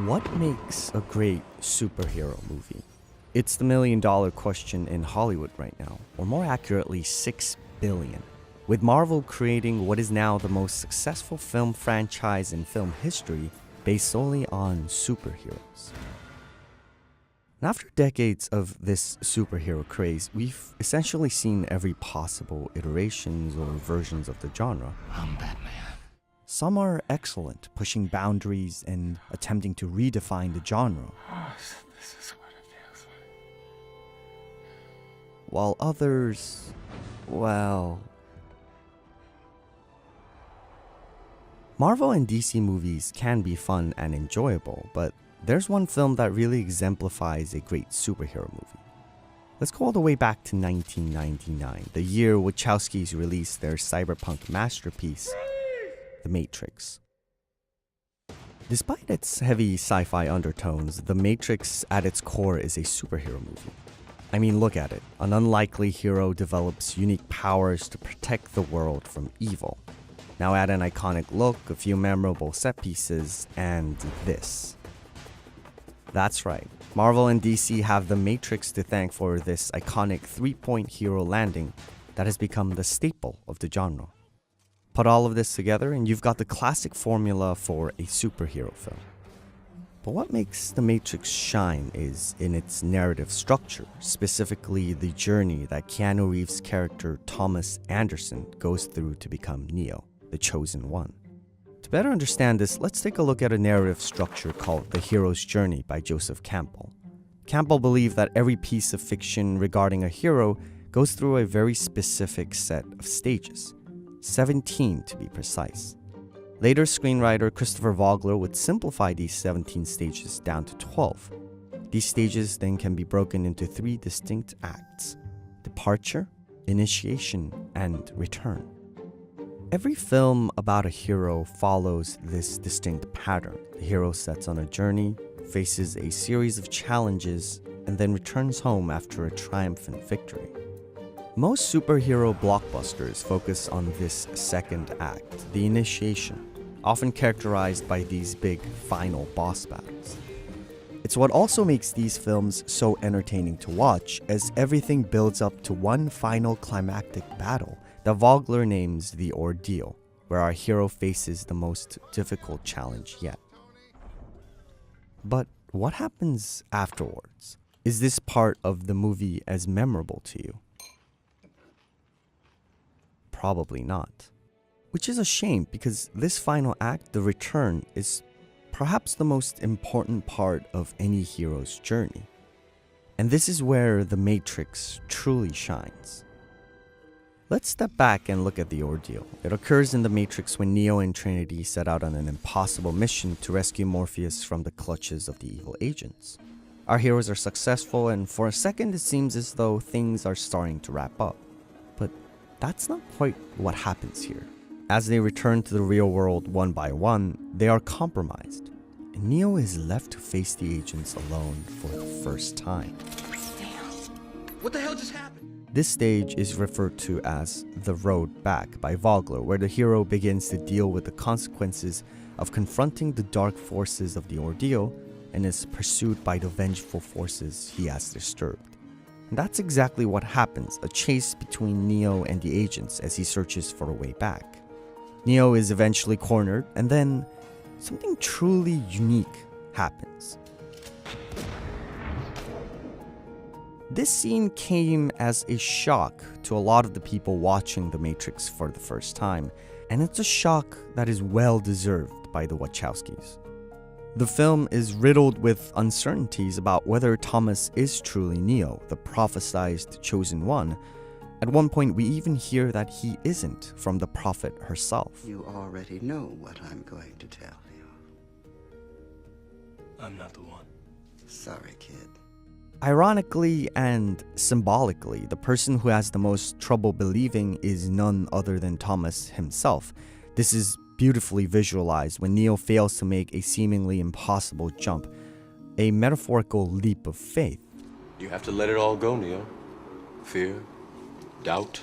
What makes a great superhero movie? It's the $1 million question in Hollywood right now, or more accurately, 6 billion. With Marvel creating what is now the most successful film franchise in film history based solely on superheroes. And after decades of this superhero craze, we've essentially seen every possible iterations or versions of the genre. I'm Batman. Some are excellent, pushing boundaries and attempting to redefine the genre, Oh, this is what it feels like. while others, well... Marvel and DC movies can be fun and enjoyable, but there's one film that really exemplifies a great superhero movie. Let's go all the way back to 1999, the year Wachowskis released their cyberpunk masterpiece, The Matrix. Despite its heavy sci-fi undertones, The Matrix at its core is a superhero movie. I mean, look at it. An unlikely hero develops unique powers to protect the world from evil. Now add an iconic look, a few memorable set pieces, and this. That's right. Marvel and DC have The Matrix to thank for this iconic three-point hero landing that has become the staple of the genre. Put all of this together and you've got the classic formula for a superhero film. But what makes The Matrix shine is in its narrative structure, specifically the journey that Keanu Reeves' character Thomas Anderson goes through to become Neo, the Chosen One. To better understand this, let's take a look at a narrative structure called The Hero's Journey by Joseph Campbell. Campbell believed that every piece of fiction regarding a hero goes through a very specific set of stages, 17 to be precise. Later screenwriter Christopher Vogler would simplify these 17 stages down to 12. These stages then can be broken into 3 distinct acts: departure, initiation, and return. Every film about a hero follows this distinct pattern. The hero sets on a journey, faces a series of challenges, and then returns home after a triumphant victory. Most superhero blockbusters focus on this second act, the initiation, often characterized by these big final boss battles. It's what also makes these films so entertaining to watch, as everything builds up to one final climactic battle that Vogler names the ordeal, where our hero faces the most difficult challenge yet. But what happens afterwards? Is this part of the movie as memorable to you? Probably not. Which is a shame, because this final act, the return, is perhaps the most important part of any hero's journey. And this is where The Matrix truly shines. Let's step back and look at the ordeal. It occurs in The Matrix when Neo and Trinity set out on an impossible mission to rescue Morpheus from the clutches of the evil agents. Our heroes are successful, and for a second it seems as though things are starting to wrap up. But that's not quite what happens here. As they return to the real world one by one, they are compromised, and Neo is left to face the agents alone for the first time. What the hell just happened? This stage is referred to as The Road Back by Vogler, where the hero begins to deal with the consequences of confronting the dark forces of the ordeal and is pursued by the vengeful forces he has disturbed. And that's exactly what happens, a chase between Neo and the agents as he searches for a way back. Neo is eventually cornered, and then something truly unique happens. This scene came as a shock to a lot of the people watching The Matrix for the first time, and it's a shock that is well deserved by the Wachowskis. The film is riddled with uncertainties about whether Thomas is truly Neo, the prophesized Chosen One. At one point, we even hear that he isn't, from the prophet herself. You already know what I'm going to tell you. I'm not the one. Sorry, kid. Ironically and symbolically, the person who has the most trouble believing is none other than Thomas himself. This is beautifully visualized when Neo fails to make a seemingly impossible jump, a metaphorical leap of faith. You have to let it all go, Neo. Fear, doubt,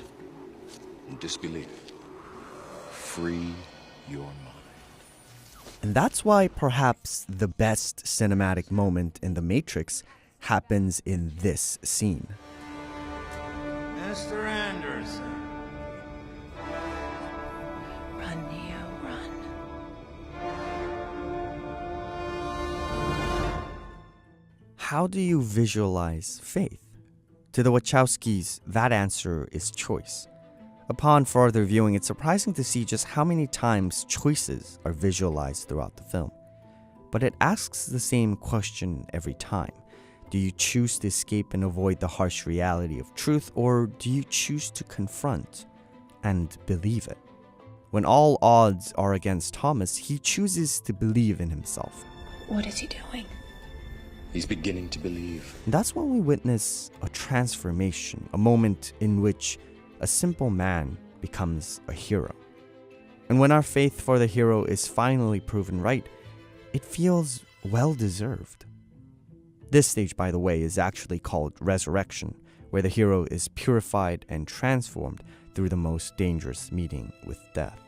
and disbelief. Free your mind. And that's why perhaps the best cinematic moment in The Matrix happens in this scene. Mr. Anderson. Run, Neo, run. How do you visualize faith? To the Wachowskis, that answer is choice. Upon further viewing, it's surprising to see just how many times choices are visualized throughout the film. But it asks the same question every time. Do you choose to escape and avoid the harsh reality of truth, or do you choose to confront and believe it? When all odds are against Thomas, he chooses to believe in himself. What is he doing? He's beginning to believe. And that's when we witness a transformation, a moment in which a simple man becomes a hero. And when our faith for the hero is finally proven right, it feels well deserved. This stage, by the way, is actually called Resurrection, where the hero is purified and transformed through the most dangerous meeting with death.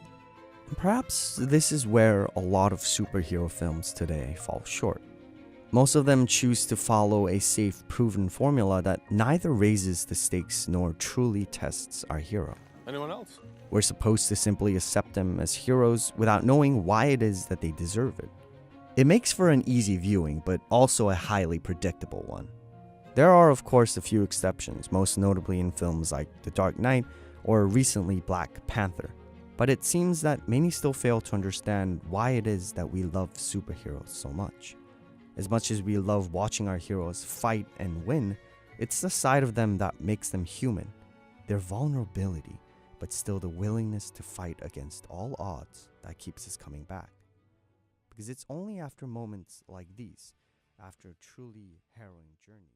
And perhaps this is where a lot of superhero films today fall short. Most of them choose to follow a safe, proven formula that neither raises the stakes nor truly tests our hero. Anyone else? We're supposed to simply accept them as heroes without knowing why it is that they deserve it. It makes for an easy viewing, but also a highly predictable one. There are, of course, a few exceptions, most notably in films like The Dark Knight or recently Black Panther. But it seems that many still fail to understand why it is that we love superheroes so much. As much as we love watching our heroes fight and win, it's the side of them that makes them human, their vulnerability, but still the willingness to fight against all odds that keeps us coming back. Because it's only after moments like these, after a truly harrowing journey,